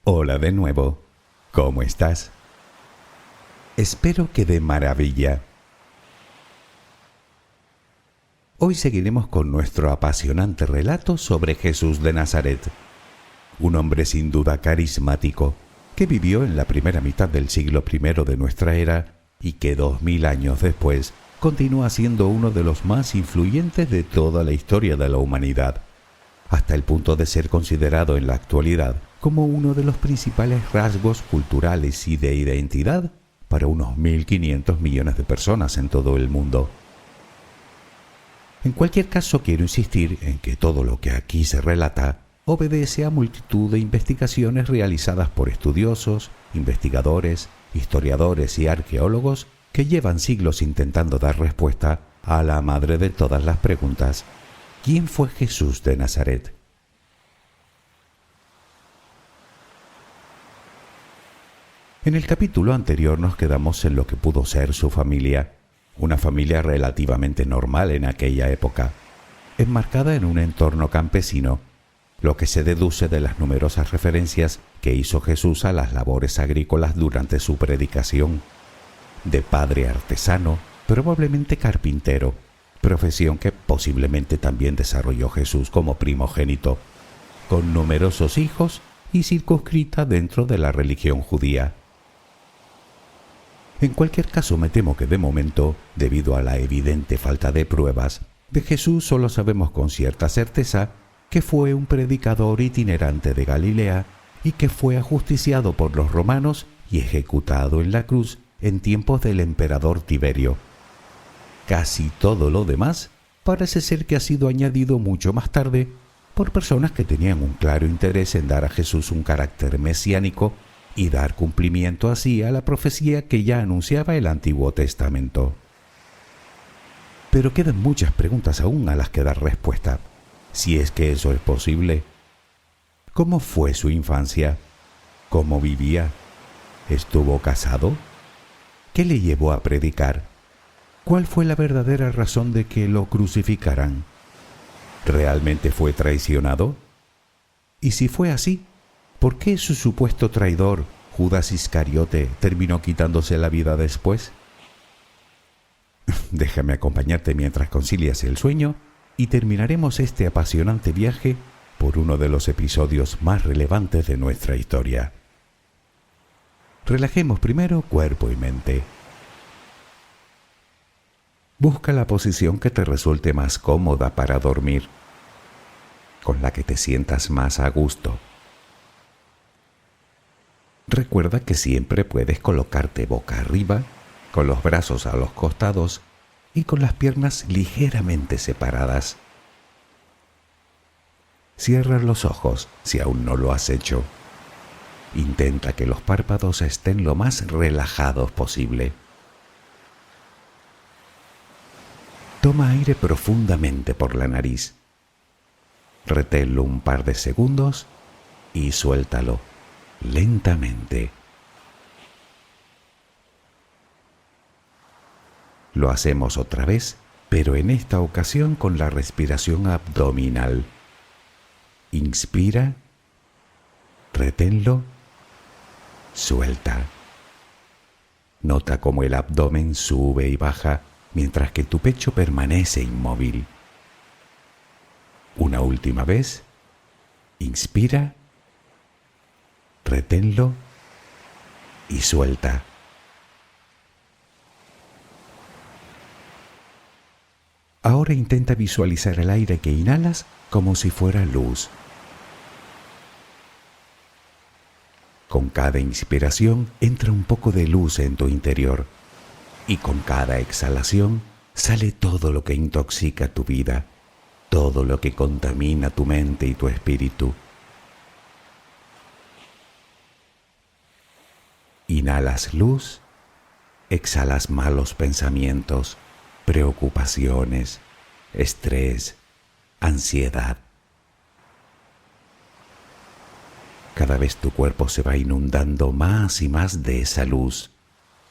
Hola de nuevo. ¿Cómo estás? Espero que de maravilla. Hoy seguiremos con nuestro apasionante relato sobre Jesús de Nazaret, un hombre sin duda carismático que vivió en la primera mitad del siglo I de nuestra era y que 2000 años después continúa siendo uno de los más influyentes de toda la historia de la humanidad, hasta el punto de ser considerado en la actualidad como uno de los principales rasgos culturales y de identidad para unos 1.500 millones de personas en todo el mundo. En cualquier caso, quiero insistir en que todo lo que aquí se relata obedece a multitud de investigaciones realizadas por estudiosos, investigadores, historiadores y arqueólogos que llevan siglos intentando dar respuesta a la madre de todas las preguntas: ¿quién fue Jesús de Nazaret? En el capítulo anterior nos quedamos en lo que pudo ser su familia, una familia relativamente normal en aquella época, enmarcada en un entorno campesino, lo que se deduce de las numerosas referencias que hizo Jesús a las labores agrícolas durante su predicación. De padre artesano, probablemente carpintero, profesión que posiblemente también desarrolló Jesús como primogénito, con numerosos hijos y circunscrita dentro de la religión judía. En cualquier caso, me temo que de momento, debido a la evidente falta de pruebas, de Jesús solo sabemos con cierta certeza que fue un predicador itinerante de Galilea y que fue ajusticiado por los romanos y ejecutado en la cruz en tiempos del emperador Tiberio. Casi todo lo demás parece ser que ha sido añadido mucho más tarde por personas que tenían un claro interés en dar a Jesús un carácter mesiánico y dar cumplimiento así a la profecía que ya anunciaba el Antiguo Testamento. Pero quedan muchas preguntas aún a las que dar respuesta, si es que eso es posible. ¿Cómo fue su infancia? ¿Cómo vivía? ¿Estuvo casado? ¿Qué le llevó a predicar? ¿Cuál fue la verdadera razón de que lo crucificaran? ¿Realmente fue traicionado? Y si fue así, ¿por qué su supuesto traidor, Judas Iscariote, terminó quitándose la vida después? Déjame acompañarte mientras concilias el sueño y terminaremos este apasionante viaje por uno de los episodios más relevantes de nuestra historia. Relajemos primero cuerpo y mente. Busca la posición que te resulte más cómoda para dormir, con la que te sientas más a gusto. Recuerda que siempre puedes colocarte boca arriba, con los brazos a los costados y con las piernas ligeramente separadas. Cierra los ojos si aún no lo has hecho. Intenta que los párpados estén lo más relajados posible. Toma aire profundamente por la nariz. Reténlo un par de segundos y suéltalo lentamente. Lo hacemos otra vez, pero en esta ocasión con la respiración abdominal. Inspira, reténlo, suelta. Nota cómo el abdomen sube y baja mientras que tu pecho permanece inmóvil. Una última vez. Inspira, reténlo y suelta. Ahora intenta visualizar el aire que inhalas como si fuera luz. Con cada inspiración entra un poco de luz en tu interior y con cada exhalación sale todo lo que intoxica tu vida, todo lo que contamina tu mente y tu espíritu. Inhalas luz, exhalas malos pensamientos, preocupaciones, estrés, ansiedad. Cada vez tu cuerpo se va inundando más y más de esa luz,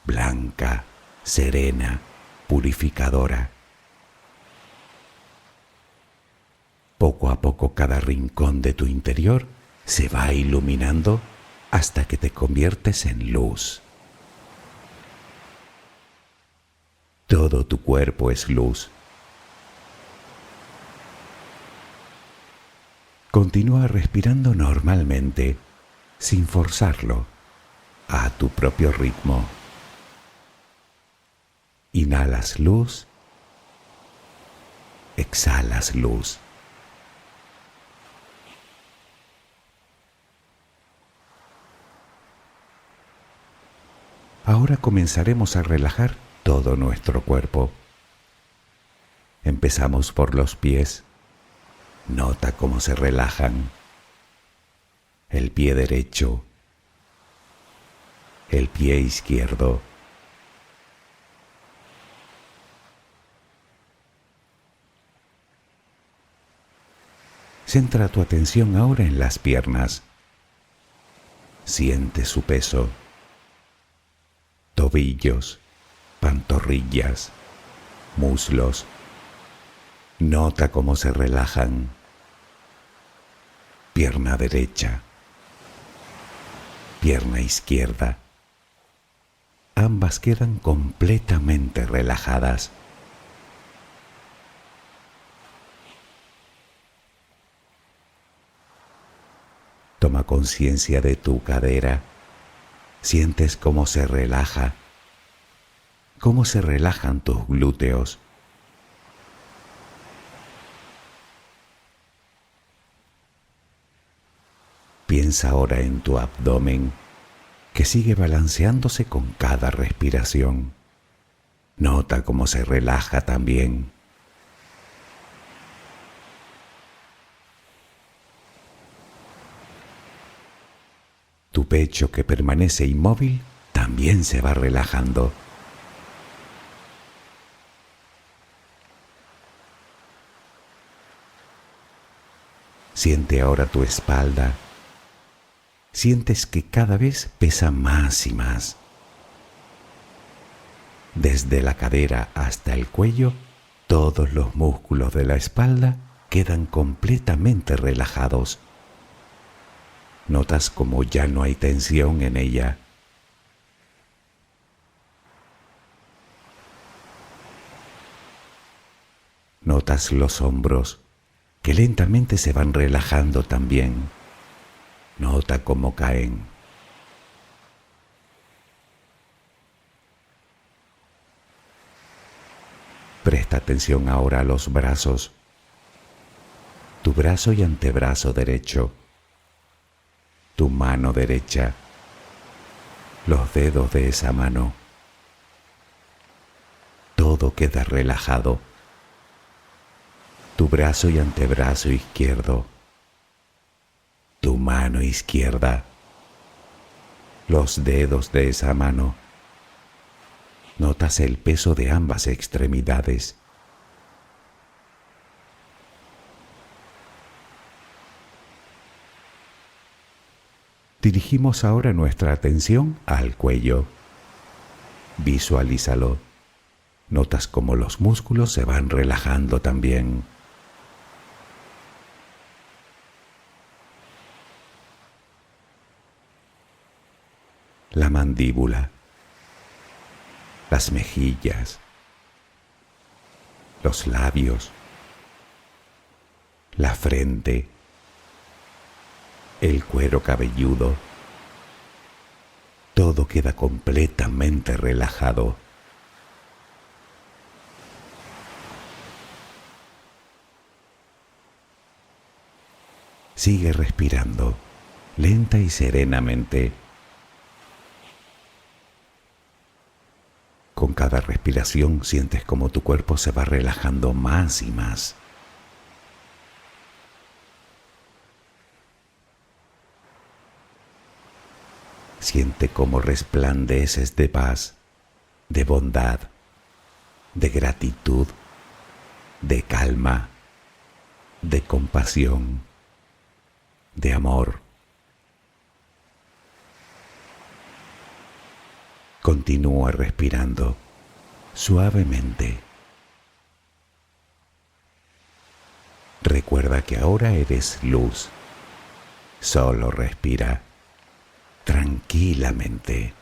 blanca, serena, purificadora. Poco a poco cada rincón de tu interior se va iluminando hasta que te conviertes en luz. Todo tu cuerpo es luz. Continúa respirando normalmente, sin forzarlo, a tu propio ritmo. Inhalas luz, exhalas luz. Ahora comenzaremos a relajar todo nuestro cuerpo. Empezamos por los pies. Nota cómo se relajan. El pie derecho, el pie izquierdo. Centra tu atención ahora en las piernas. Siente su peso. Tobillos, pantorrillas, muslos. Nota cómo se relajan. Pierna derecha, pierna izquierda. Ambas quedan completamente relajadas. Toma conciencia de tu cadera. Sientes cómo se relaja, cómo se relajan tus glúteos. Piensa ahora en tu abdomen, que sigue balanceándose con cada respiración. Nota cómo se relaja también. Tu pecho, que permanece inmóvil, también se va relajando. Siente ahora tu espalda. Sientes que cada vez pesa más y más. Desde la cadera hasta el cuello, todos los músculos de la espalda quedan completamente relajados. Notas como ya no hay tensión en ella. Notas los hombros, que lentamente se van relajando también. Nota cómo caen. Presta atención ahora a los brazos. Tu brazo y antebrazo derecho. Tu mano derecha. Los dedos de esa mano. Todo queda relajado. Tu brazo y antebrazo izquierdo. Tu mano izquierda. Los dedos de esa mano. Notas el peso de ambas extremidades. Dirigimos ahora nuestra atención al cuello. Visualízalo. Notas cómo los músculos se van relajando también. La mandíbula, las mejillas, los labios, la frente, el cuero cabelludo. Todo queda completamente relajado. Sigue respirando, lenta y serenamente. Con cada respiración sientes como tu cuerpo se va relajando más y más. Siente cómo resplandeces de paz, de bondad, de gratitud, de calma, de compasión, de amor. Continúa respirando suavemente. Recuerda que ahora eres luz. Solo respira. tranquilamente.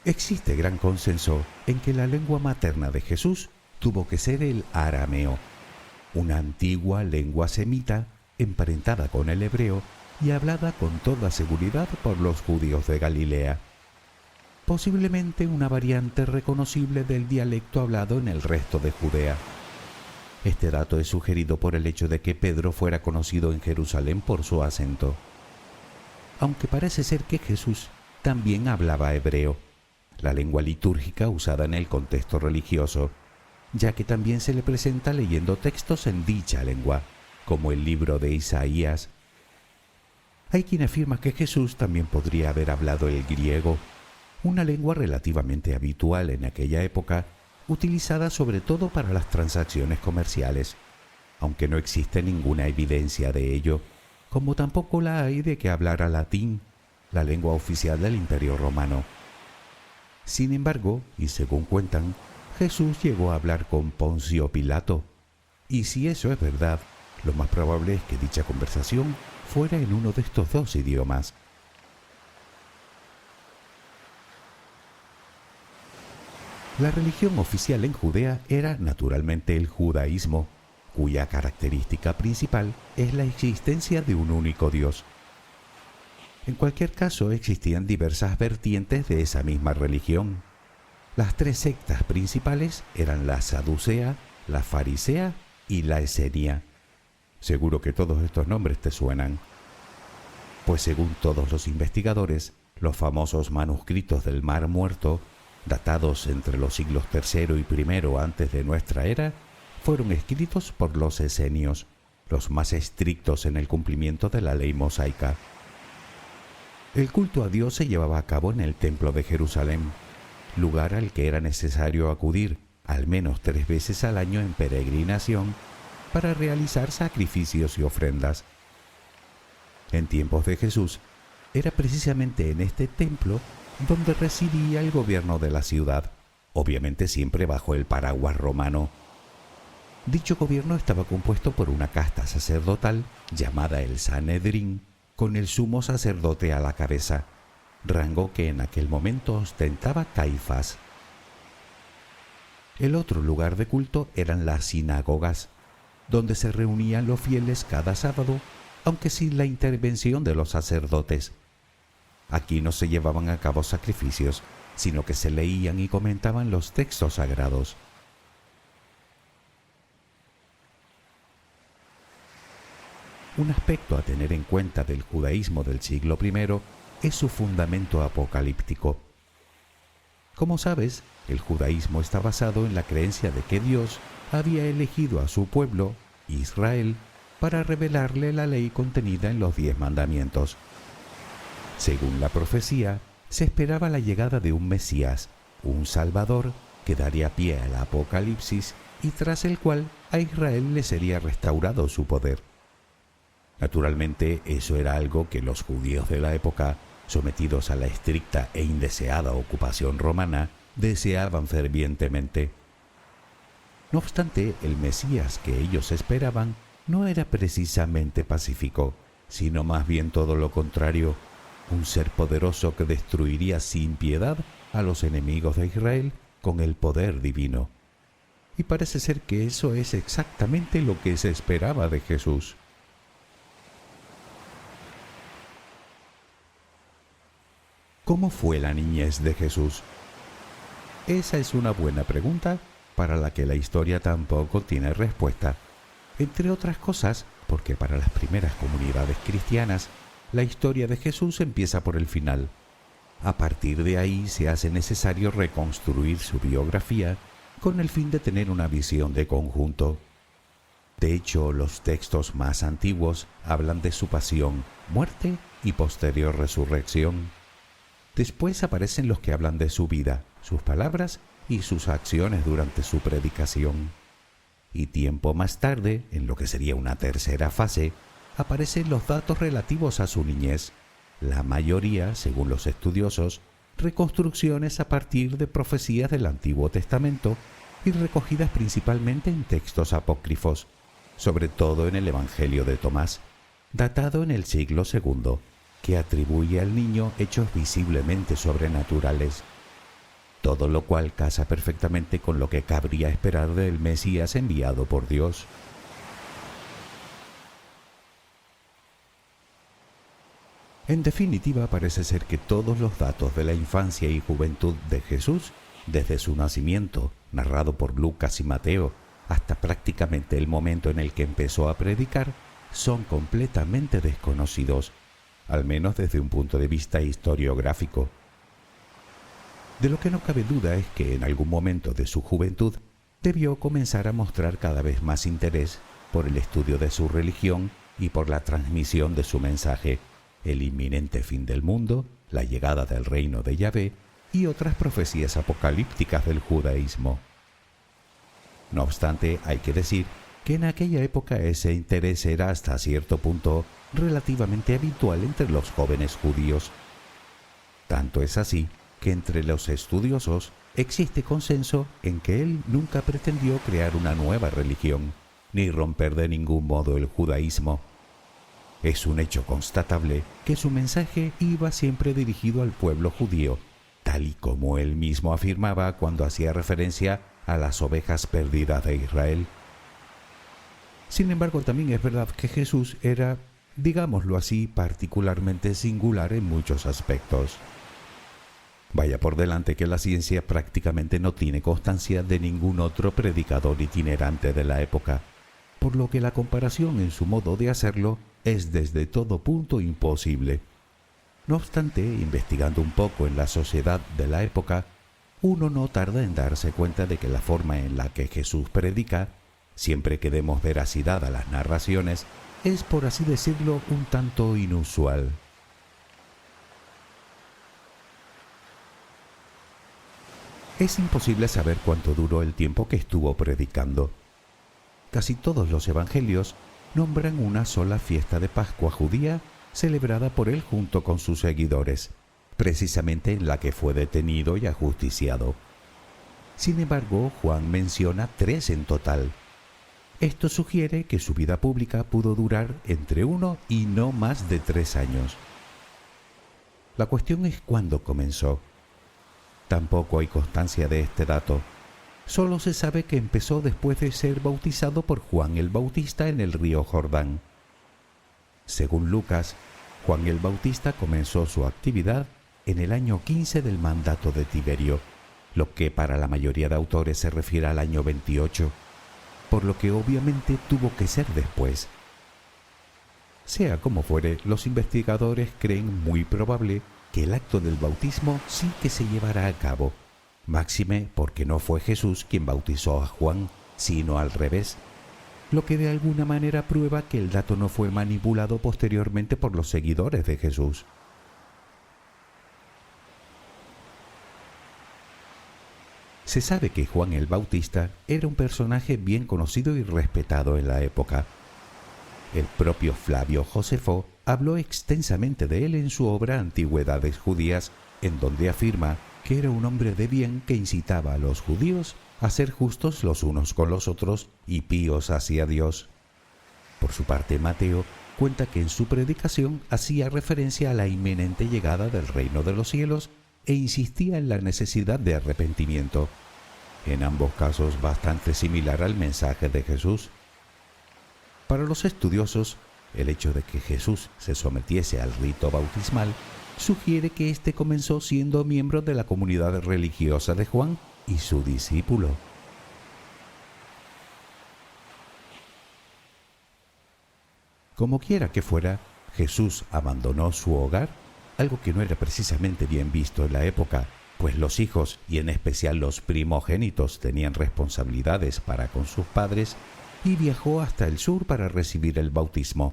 Existe gran consenso en que la lengua materna de Jesús tuvo que ser el arameo, una antigua lengua semita emparentada con el hebreo y hablada con toda seguridad por los judíos de Galilea, posiblemente una variante reconocible del dialecto hablado en el resto de Judea. Este dato es sugerido por el hecho de que Pedro fuera conocido en Jerusalén por su acento, aunque parece ser que Jesús también hablaba hebreo, la lengua litúrgica usada en el contexto religioso, ya que también se le presenta leyendo textos en dicha lengua, como el libro de Isaías. Hay quien afirma que Jesús también podría haber hablado el griego, una lengua relativamente habitual en aquella época, utilizada sobre todo para las transacciones comerciales, aunque no existe ninguna evidencia de ello, como tampoco la hay de que hablara latín, la lengua oficial del Imperio Romano. Sin embargo, y según cuentan, Jesús llegó a hablar con Poncio Pilato, y si eso es verdad, lo más probable es que dicha conversación fuera en uno de estos dos idiomas. La religión oficial en Judea era naturalmente el judaísmo, cuya característica principal es la existencia de un único Dios. En cualquier caso, existían diversas vertientes de esa misma religión. Las tres sectas principales eran la saducea, la farisea y la esenia. Seguro que todos estos nombres te suenan. Pues según todos los investigadores, los famosos manuscritos del Mar Muerto, datados entre los siglos III y I antes de nuestra era, fueron escritos por los esenios, los más estrictos en el cumplimiento de la ley mosaica. El culto a Dios se llevaba a cabo en el Templo de Jerusalén, lugar al que era necesario acudir al menos 3 veces al año en peregrinación para realizar sacrificios y ofrendas. En tiempos de Jesús, era precisamente en este templo donde residía el gobierno de la ciudad, obviamente siempre bajo el paraguas romano. Dicho gobierno estaba compuesto por una casta sacerdotal llamada el Sanedrín, con el sumo sacerdote a la cabeza, rango que en aquel momento ostentaba Caifás. El otro lugar de culto eran las sinagogas, donde se reunían los fieles cada sábado, aunque sin la intervención de los sacerdotes. Aquí no se llevaban a cabo sacrificios, sino que se leían y comentaban los textos sagrados. Un aspecto a tener en cuenta del judaísmo del siglo I es su fundamento apocalíptico. Como sabes, el judaísmo está basado en la creencia de que Dios había elegido a su pueblo, Israel, para revelarle la ley contenida en los 10 mandamientos. Según la profecía, se esperaba la llegada de un Mesías, un Salvador, que daría pie al Apocalipsis y tras el cual a Israel le sería restaurado su poder. Naturalmente, eso era algo que los judíos de la época, sometidos a la estricta e indeseada ocupación romana, deseaban fervientemente. No obstante, el Mesías que ellos esperaban no era precisamente pacífico, sino más bien todo lo contrario, un ser poderoso que destruiría sin piedad a los enemigos de Israel con el poder divino. Y parece ser que eso es exactamente lo que se esperaba de Jesús. ¿Cómo fue la niñez de Jesús? Esa es una buena pregunta para la que la historia tampoco tiene respuesta. Entre otras cosas, porque para las primeras comunidades cristianas, la historia de Jesús empieza por el final. A partir de ahí se hace necesario reconstruir su biografía con el fin de tener una visión de conjunto. De hecho, los textos más antiguos hablan de su pasión, muerte y posterior resurrección. Después aparecen los que hablan de su vida, sus palabras y sus acciones durante su predicación. Y tiempo más tarde, en lo que sería una tercera fase, aparecen los datos relativos a su niñez, la mayoría, según los estudiosos, reconstrucciones a partir de profecías del Antiguo Testamento y recogidas principalmente en textos apócrifos, sobre todo en el Evangelio de Tomás, datado en el siglo II, que atribuye al niño hechos visiblemente sobrenaturales, todo lo cual casa perfectamente con lo que cabría esperar del Mesías enviado por Dios. En definitiva, parece ser que todos los datos de la infancia y juventud de Jesús, desde su nacimiento, narrado por Lucas y Mateo, hasta prácticamente el momento en el que empezó a predicar, son completamente desconocidos, al menos desde un punto de vista historiográfico. De lo que no cabe duda es que en algún momento de su juventud debió comenzar a mostrar cada vez más interés por el estudio de su religión y por la transmisión de su mensaje, el inminente fin del mundo, la llegada del reino de Yahvé y otras profecías apocalípticas del judaísmo. No obstante, hay que decir que en aquella época ese interés era hasta cierto punto relativamente habitual entre los jóvenes judíos. Tanto es así que entre los estudiosos existe consenso en que él nunca pretendió crear una nueva religión, ni romper de ningún modo el judaísmo. Es un hecho constatable que su mensaje iba siempre dirigido al pueblo judío, tal y como él mismo afirmaba cuando hacía referencia a las ovejas perdidas de Israel. Sin embargo, también es verdad que Jesús era, digámoslo así, particularmente singular en muchos aspectos. Vaya por delante que la ciencia prácticamente no tiene constancia de ningún otro predicador itinerante de la época, por lo que la comparación en su modo de hacerlo es desde todo punto imposible. No obstante, investigando un poco en la sociedad de la época, uno no tarda en darse cuenta de que la forma en la que Jesús predica, siempre que demos veracidad a las narraciones, es, por así decirlo, un tanto inusual. Es imposible saber cuánto duró el tiempo que estuvo predicando. Casi todos los evangelios nombran una sola fiesta de Pascua judía celebrada por él junto con sus seguidores, precisamente en la que fue detenido y ajusticiado. Sin embargo, Juan menciona 3 en total. Esto sugiere que su vida pública pudo durar entre 1 y no más de 3 años. La cuestión es cuándo comenzó. Tampoco hay constancia de este dato. Solo se sabe que empezó después de ser bautizado por Juan el Bautista en el río Jordán. Según Lucas, Juan el Bautista comenzó su actividad en el año 15 del mandato de Tiberio, lo que para la mayoría de autores se refiere al año 28, por lo que obviamente tuvo que ser después. Sea como fuere, los investigadores creen muy probable que el acto del bautismo sí que se llevará a cabo, máxime porque no fue Jesús quien bautizó a Juan, sino al revés, lo que de alguna manera prueba que el dato no fue manipulado posteriormente por los seguidores de Jesús. Se sabe que Juan el Bautista era un personaje bien conocido y respetado en la época. El propio Flavio Josefo habló extensamente de él en su obra Antigüedades Judías, en donde afirma que era un hombre de bien que incitaba a los judíos a ser justos los unos con los otros y píos hacia Dios. Por su parte, Mateo cuenta que en su predicación hacía referencia a la inminente llegada del reino de los cielos e insistía en la necesidad de arrepentimiento, en ambos casos bastante similar al mensaje de Jesús. Para los estudiosos, el hecho de que Jesús se sometiese al rito bautismal sugiere que éste comenzó siendo miembro de la comunidad religiosa de Juan y su discípulo. Como quiera que fuera, Jesús abandonó su hogar, algo que no era precisamente bien visto en la época, pues los hijos, y en especial los primogénitos, tenían responsabilidades para con sus padres, y viajó hasta el sur para recibir el bautismo,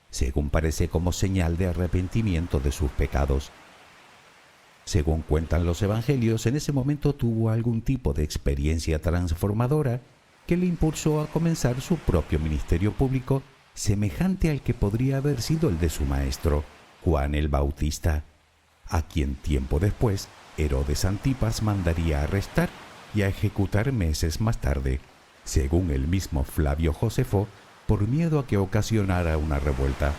según parece como señal de arrepentimiento de sus pecados. Según cuentan los evangelios, en ese momento tuvo algún tipo de experiencia transformadora que le impulsó a comenzar su propio ministerio público, semejante al que podría haber sido el de su maestro, Juan el Bautista, a quien tiempo después Herodes Antipas mandaría arrestar y a ejecutar meses más tarde, según el mismo Flavio Josefo, por miedo a que ocasionara una revuelta.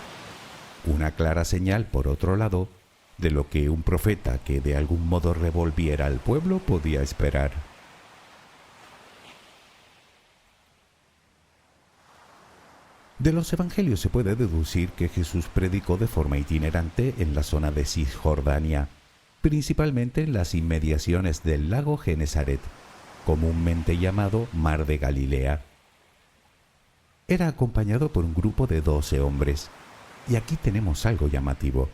Una clara señal, por otro lado, de lo que un profeta que de algún modo revolviera al pueblo podía esperar. De los evangelios se puede deducir que Jesús predicó de forma itinerante en la zona de Cisjordania, principalmente en las inmediaciones del lago Genesaret, comúnmente llamado Mar de Galilea. Era acompañado por un grupo de 12 hombres, y aquí tenemos algo llamativo.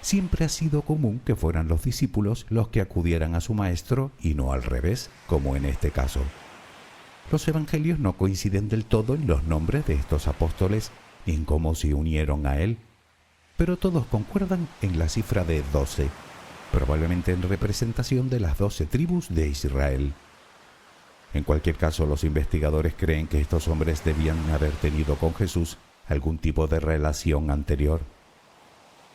Siempre ha sido común que fueran los discípulos los que acudieran a su maestro y no al revés, como en este caso. Los evangelios no coinciden del todo en los nombres de estos apóstoles ni en cómo se unieron a él, pero todos concuerdan en la cifra de 12, probablemente en representación de las 12 tribus de Israel. En cualquier caso, los investigadores creen que estos hombres debían haber tenido con Jesús algún tipo de relación anterior.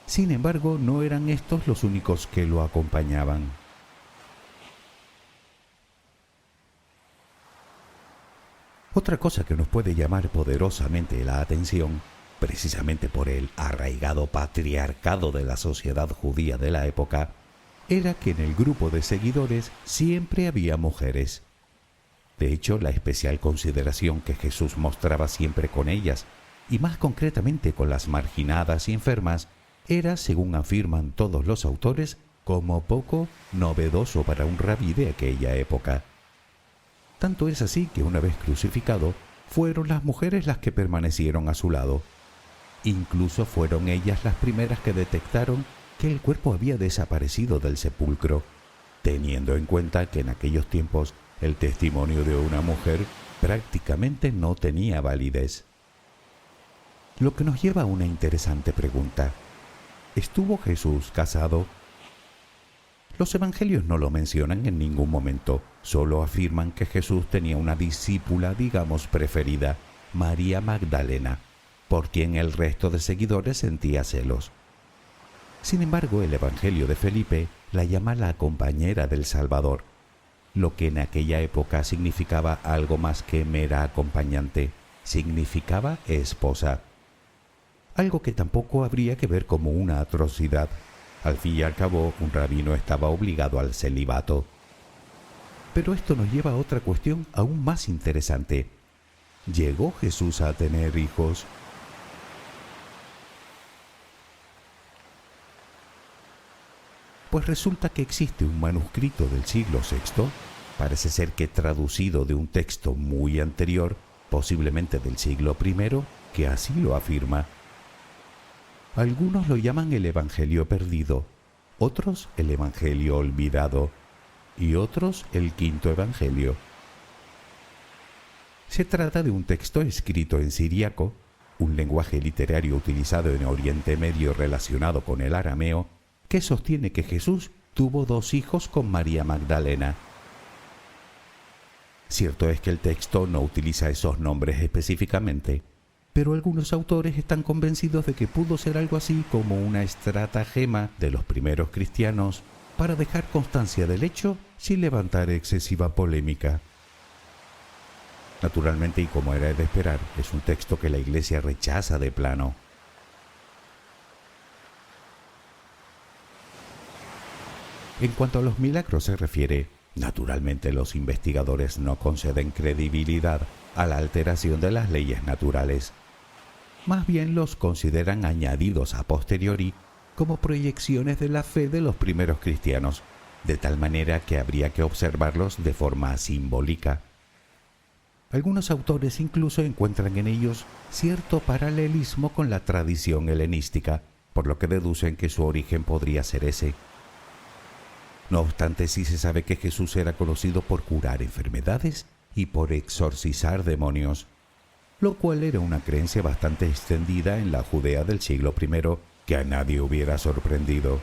Sin embargo, no eran estos los únicos que lo acompañaban. Otra cosa que nos puede llamar poderosamente la atención, precisamente por el arraigado patriarcado de la sociedad judía de la época, era que en el grupo de seguidores siempre había mujeres. De hecho, la especial consideración que Jesús mostraba siempre con ellas, y más concretamente con las marginadas y enfermas, era, según afirman todos los autores, como poco novedoso para un rabí de aquella época. Tanto es así que una vez crucificado, fueron las mujeres las que permanecieron a su lado. Incluso fueron ellas las primeras que detectaron que el cuerpo había desaparecido del sepulcro, teniendo en cuenta que en aquellos tiempos el testimonio de una mujer prácticamente no tenía validez. Lo que nos lleva a una interesante pregunta. ¿Estuvo Jesús casado? Los evangelios no lo mencionan en ningún momento, solo afirman que Jesús tenía una discípula, digamos, preferida, María Magdalena, por quien el resto de seguidores sentía celos. Sin embargo, el evangelio de Felipe la llama la compañera del Salvador, lo que en aquella época significaba algo más que mera acompañante, significaba esposa. Algo que tampoco habría que ver como una atrocidad. Al fin y al cabo, un rabino estaba obligado al celibato. Pero esto nos lleva a otra cuestión aún más interesante. ¿Llegó Jesús a tener hijos? Pues resulta que existe un manuscrito del siglo VI, parece ser que traducido de un texto muy anterior, posiblemente del siglo I, que así lo afirma. Algunos lo llaman el Evangelio perdido, otros el Evangelio olvidado y otros el Quinto Evangelio. Se trata de un texto escrito en siríaco, un lenguaje literario utilizado en Oriente Medio relacionado con el arameo, que sostiene que Jesús tuvo 2 hijos con María Magdalena. Cierto es que el texto no utiliza esos nombres específicamente, pero algunos autores están convencidos de que pudo ser algo así como una estratagema de los primeros cristianos para dejar constancia del hecho sin levantar excesiva polémica. Naturalmente, y como era de esperar, es un texto que la Iglesia rechaza de plano. En cuanto a los milagros se refiere, naturalmente los investigadores no conceden credibilidad a la alteración de las leyes naturales. Más bien los consideran añadidos a posteriori como proyecciones de la fe de los primeros cristianos, de tal manera que habría que observarlos de forma simbólica. Algunos autores incluso encuentran en ellos cierto paralelismo con la tradición helenística, por lo que deducen que su origen podría ser ese. No obstante, sí se sabe que Jesús era conocido por curar enfermedades y por exorcizar demonios, lo cual era una creencia bastante extendida en la Judea del siglo I que a nadie hubiera sorprendido.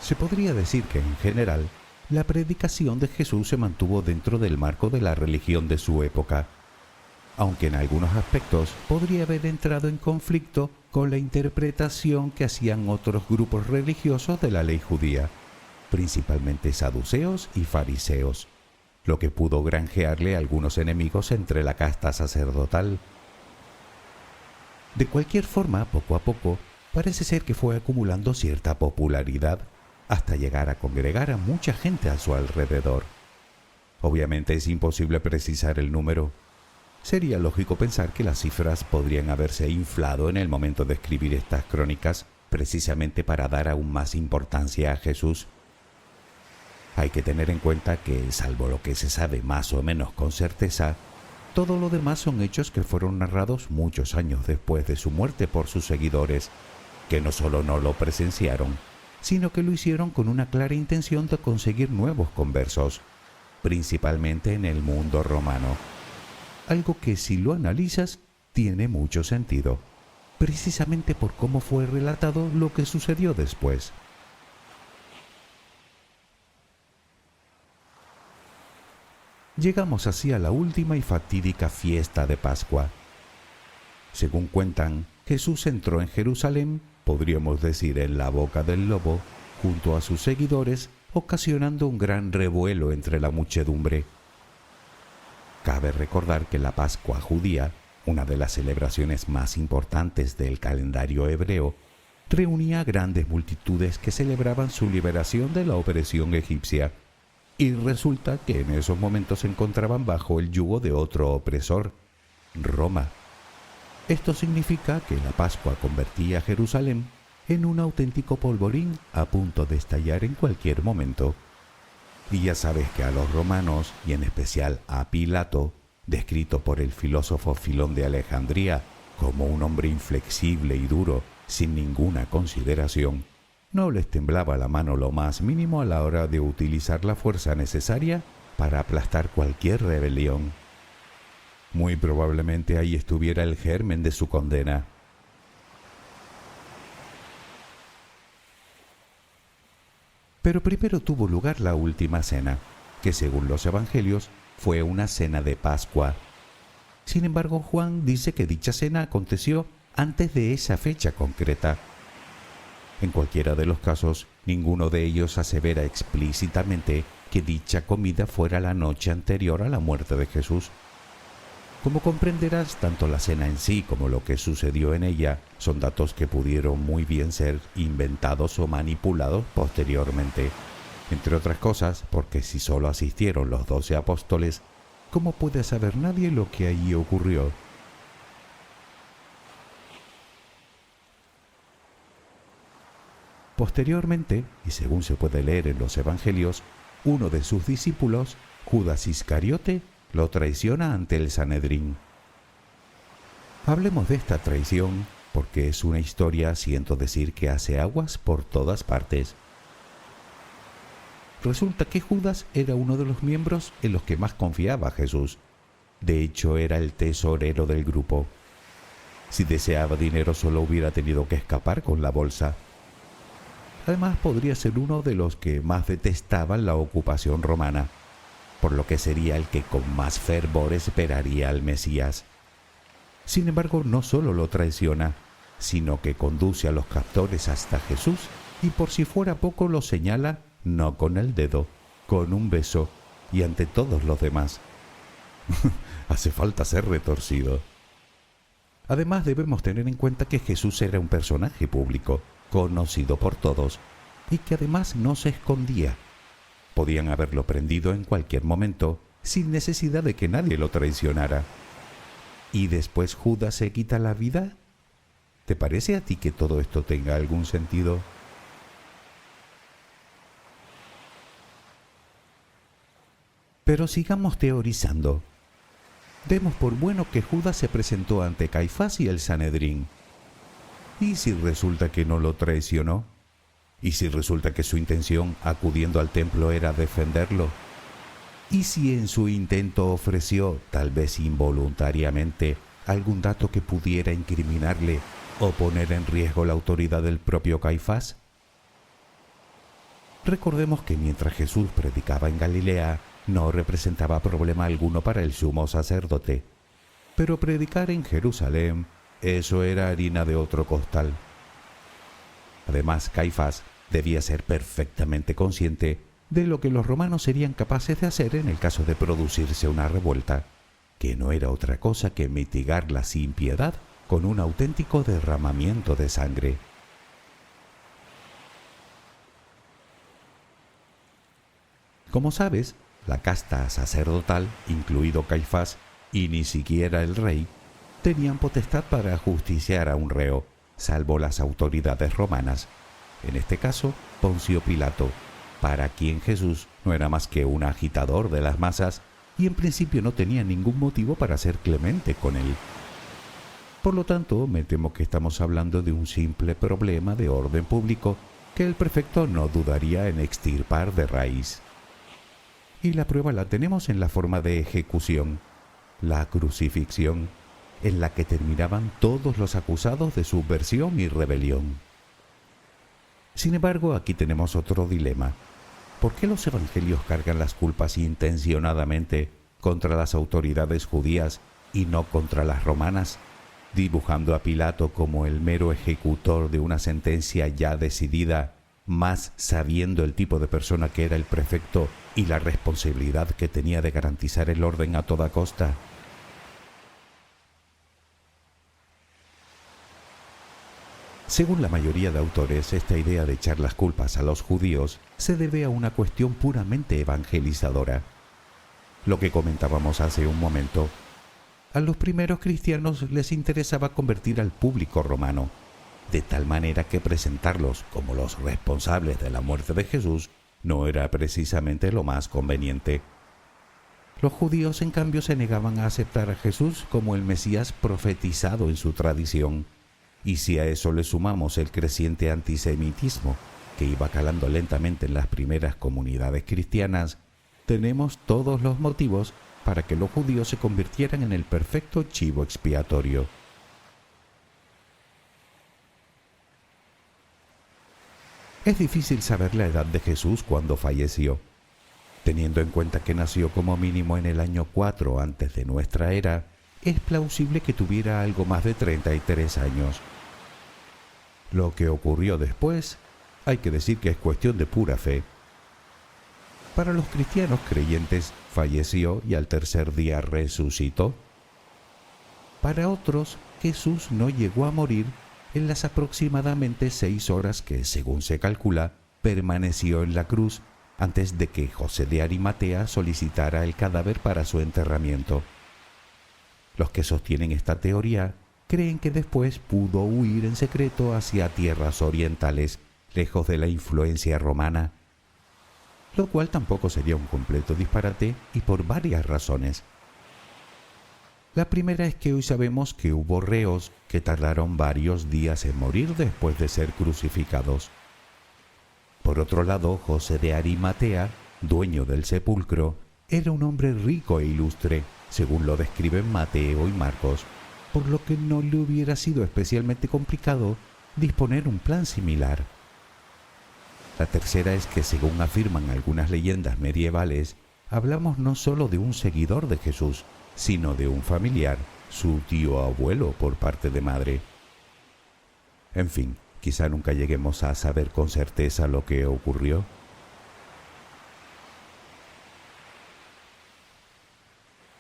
Se podría decir que, en general, la predicación de Jesús se mantuvo dentro del marco de la religión de su época, aunque en algunos aspectos podría haber entrado en conflicto con la interpretación que hacían otros grupos religiosos de la ley judía, principalmente saduceos y fariseos, lo que pudo granjearle algunos enemigos entre la casta sacerdotal. De cualquier forma, poco a poco, parece ser que fue acumulando cierta popularidad hasta llegar a congregar a mucha gente a su alrededor. Obviamente es imposible precisar el número. Sería lógico pensar que las cifras podrían haberse inflado en el momento de escribir estas crónicas, precisamente para dar aún más importancia a Jesús. Hay que tener en cuenta que, salvo lo que se sabe más o menos con certeza, todo lo demás son hechos que fueron narrados muchos años después de su muerte por sus seguidores, que no solo no lo presenciaron, sino que lo hicieron con una clara intención de conseguir nuevos conversos, principalmente en el mundo romano. Algo que, si lo analizas, tiene mucho sentido, precisamente por cómo fue relatado lo que sucedió después. Llegamos así a la última y fatídica fiesta de Pascua. Según cuentan, Jesús entró en Jerusalén, podríamos decir en la boca del lobo, junto a sus seguidores, ocasionando un gran revuelo entre la muchedumbre. Cabe recordar que la Pascua judía, una de las celebraciones más importantes del calendario hebreo, reunía grandes multitudes que celebraban su liberación de la opresión egipcia, y resulta que en esos momentos se encontraban bajo el yugo de otro opresor, Roma. Esto significa que la Pascua convertía a Jerusalén en un auténtico polvorín a punto de estallar en cualquier momento. Y ya sabes que a los romanos, y en especial a Pilato, descrito por el filósofo Filón de Alejandría como un hombre inflexible y duro, sin ninguna consideración, no les temblaba la mano lo más mínimo a la hora de utilizar la fuerza necesaria para aplastar cualquier rebelión. Muy probablemente ahí estuviera el germen de su condena. Pero primero tuvo lugar la última cena, que según los evangelios fue una cena de Pascua. Sin embargo, Juan dice que dicha cena aconteció antes de esa fecha concreta. En cualquiera de los casos, ninguno de ellos asevera explícitamente que dicha comida fuera la noche anterior a la muerte de Jesús. Como comprenderás, tanto la cena en sí como lo que sucedió en ella son datos que pudieron muy bien ser inventados o manipulados posteriormente. Entre otras cosas, porque si solo asistieron los 12 apóstoles, ¿cómo puede saber nadie lo que allí ocurrió? Posteriormente, y según se puede leer en los evangelios, uno de sus discípulos, Judas Iscariote, lo traiciona ante el Sanedrín. Hablemos de esta traición porque es una historia, siento decir, que hace aguas por todas partes. Resulta que Judas era uno de los miembros en los que más confiaba Jesús. De hecho, era el tesorero del grupo. Si deseaba dinero, solo hubiera tenido que escapar con la bolsa. Además, podría ser uno de los que más detestaban la ocupación romana, por lo que sería el que con más fervor esperaría al Mesías. Sin embargo, no solo lo traiciona, sino que conduce a los captores hasta Jesús y, por si fuera poco, lo señala no con el dedo, con un beso y ante todos los demás. Hace falta ser retorcido. Además, debemos tener en cuenta que Jesús era un personaje público, conocido por todos, y que además no se escondía. Podían haberlo prendido en cualquier momento, sin necesidad de que nadie lo traicionara. ¿Y después Judas se quita la vida? ¿Te parece a ti que todo esto tenga algún sentido? Pero sigamos teorizando. Demos por bueno que Judas se presentó ante Caifás y el Sanedrín. ¿Y si resulta que no lo traicionó? ¿Y si resulta que su intención acudiendo al templo era defenderlo? ¿Y si en su intento ofreció, tal vez involuntariamente, algún dato que pudiera incriminarle o poner en riesgo la autoridad del propio Caifás? Recordemos que mientras Jesús predicaba en Galilea, no representaba problema alguno para el sumo sacerdote. Pero predicar en Jerusalén, eso era harina de otro costal. Además, Caifás debía ser perfectamente consciente de lo que los romanos serían capaces de hacer en el caso de producirse una revuelta, que no era otra cosa que mitigarla sin piedad con un auténtico derramamiento de sangre. Como sabes, la casta sacerdotal, incluido Caifás, y ni siquiera el rey, tenían potestad para ajusticiar a un reo, salvo las autoridades romanas, en este caso Poncio Pilato, para quien Jesús no era más que un agitador de las masas y en principio no tenía ningún motivo para ser clemente con él. Por lo tanto, me temo que estamos hablando de un simple problema de orden público que el prefecto no dudaría en extirpar de raíz. Y la prueba la tenemos en la forma de ejecución, la crucifixión, en la que terminaban todos los acusados de subversión y rebelión. Sin embargo, aquí tenemos otro dilema. ¿Por qué los evangelios cargan las culpas intencionadamente contra las autoridades judías y no contra las romanas, dibujando a Pilato como el mero ejecutor de una sentencia ya decidida, más sabiendo el tipo de persona que era el prefecto y la responsabilidad que tenía de garantizar el orden a toda costa? Según la mayoría de autores, esta idea de echar las culpas a los judíos se debe a una cuestión puramente evangelizadora. Lo que comentábamos hace un momento, a los primeros cristianos les interesaba convertir al público romano, de tal manera que presentarlos como los responsables de la muerte de Jesús no era precisamente lo más conveniente. Los judíos, en cambio, se negaban a aceptar a Jesús como el Mesías profetizado en su tradición. Y si a eso le sumamos el creciente antisemitismo que iba calando lentamente en las primeras comunidades cristianas, tenemos todos los motivos para que los judíos se convirtieran en el perfecto chivo expiatorio. Es difícil saber la edad de Jesús cuando falleció. Teniendo en cuenta que nació como mínimo en el año 4 antes de nuestra era, es plausible que tuviera algo más de 33 años. Lo que ocurrió después, hay que decir que es cuestión de pura fe. Para los cristianos creyentes, falleció y al tercer día resucitó. Para otros, Jesús no llegó a morir en las aproximadamente 6 horas que, según se calcula, permaneció en la cruz antes de que José de Arimatea solicitara el cadáver para su enterramiento. Los que sostienen esta teoría creen que después pudo huir en secreto hacia tierras orientales, lejos de la influencia romana, lo cual tampoco sería un completo disparate y por varias razones. La primera es que hoy sabemos que hubo reos que tardaron varios días en morir después de ser crucificados. Por otro lado, José de Arimatea, dueño del sepulcro, era un hombre rico e ilustre, según lo describen Mateo y Marcos, por lo que no le hubiera sido especialmente complicado disponer un plan similar. La tercera es que, según afirman algunas leyendas medievales, hablamos no solo de un seguidor de Jesús, sino de un familiar, su tío abuelo por parte de madre. En fin, quizá nunca lleguemos a saber con certeza lo que ocurrió.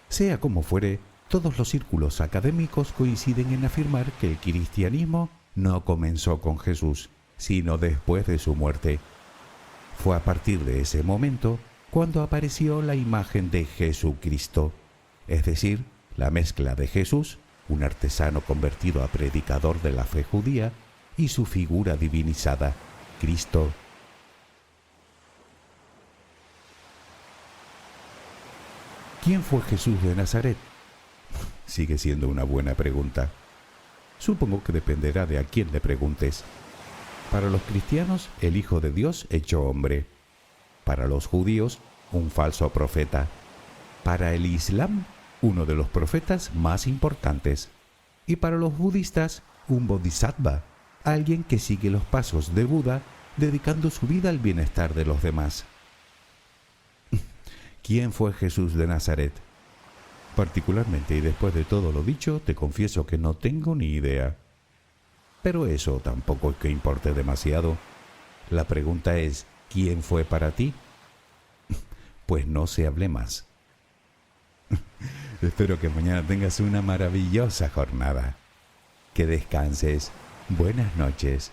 Sea como fuere, todos los círculos académicos coinciden en afirmar que el cristianismo no comenzó con Jesús, sino después de su muerte. Fue a partir de ese momento cuando apareció la imagen de Jesucristo, es decir, la mezcla de Jesús, un artesano convertido a predicador de la fe judía, y su figura divinizada, Cristo. ¿Quién fue Jesús de Nazaret? Sigue siendo una buena pregunta. Supongo que dependerá de a quién le preguntes. Para los cristianos, el Hijo de Dios hecho hombre. Para los judíos, un falso profeta. Para el Islam, uno de los profetas más importantes. Y para los budistas, un bodhisattva, alguien que sigue los pasos de Buda, dedicando su vida al bienestar de los demás. ¿Quién fue Jesús de Nazaret? Particularmente, y después de todo lo dicho, te confieso que no tengo ni idea. Pero eso tampoco es que importe demasiado. La pregunta es, ¿quién fue para ti? Pues no se hable más. Espero que mañana tengas una maravillosa jornada. Que descanses. Buenas noches.